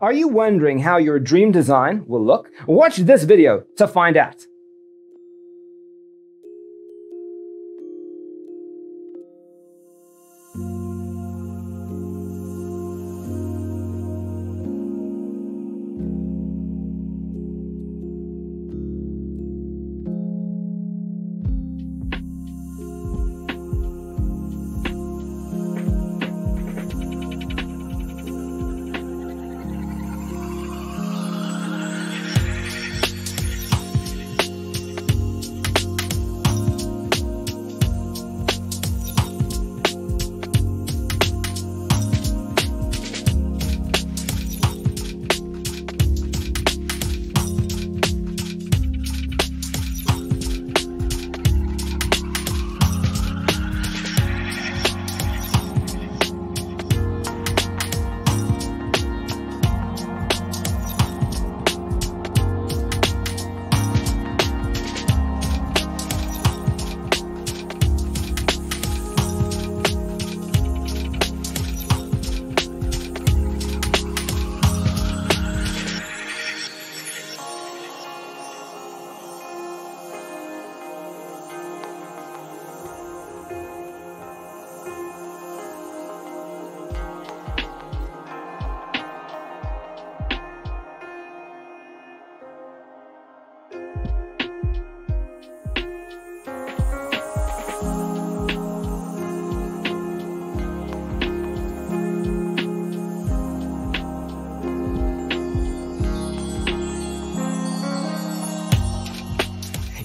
Are you wondering how your dream design will look? Watch this video to find out.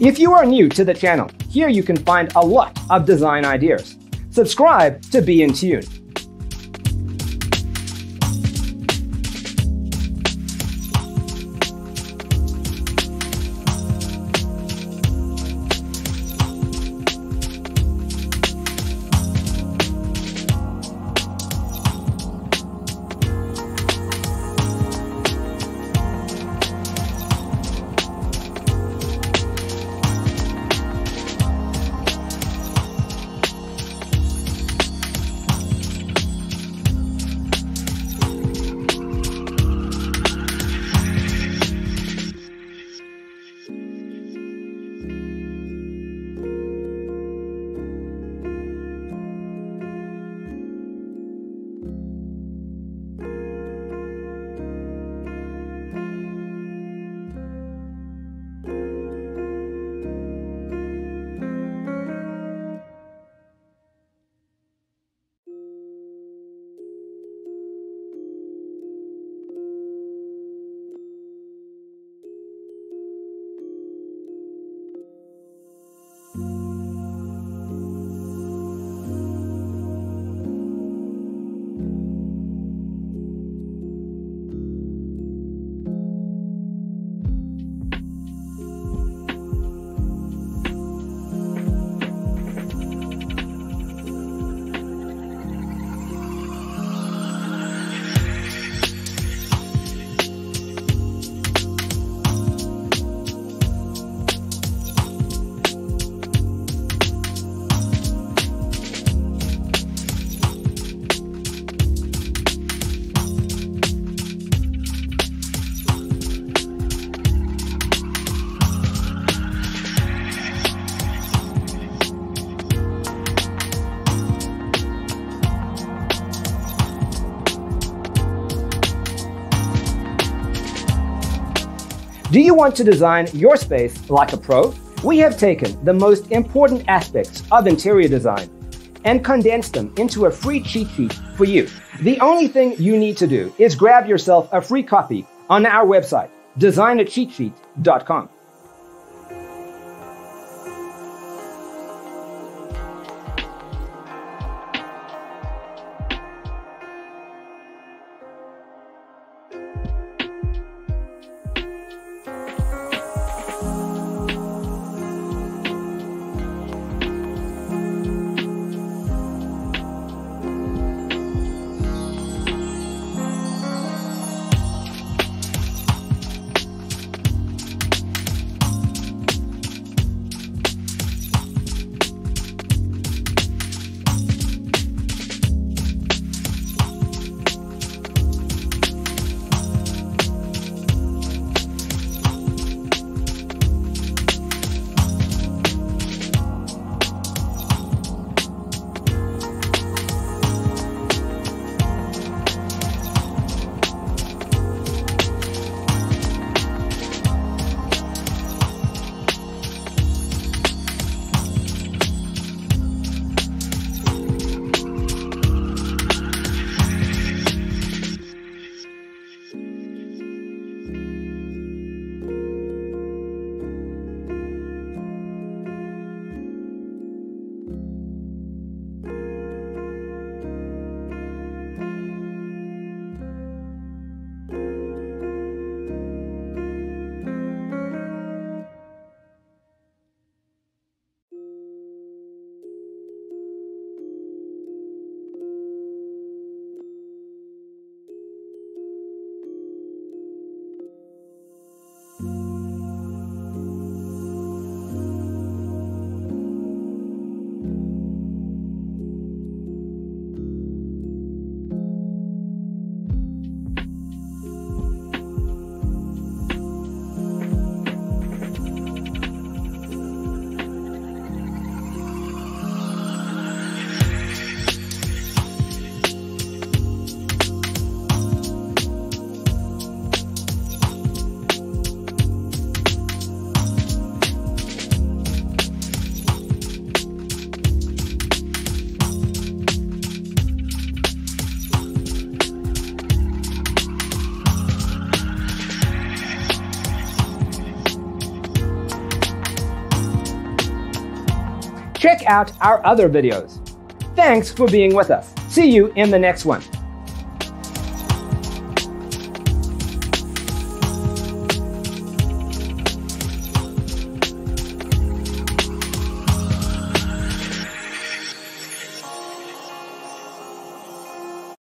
If you are new to the channel, here you can find a lot of design ideas. Subscribe to be in tune. Do you want to design your space like a pro? We have taken the most important aspects of interior design and condensed them into a free cheat sheet for you. The only thing you need to do is grab yourself a free copy on our website, designercheatsheet.com. check out our other videos. Thanks for being with us. See you in the next one.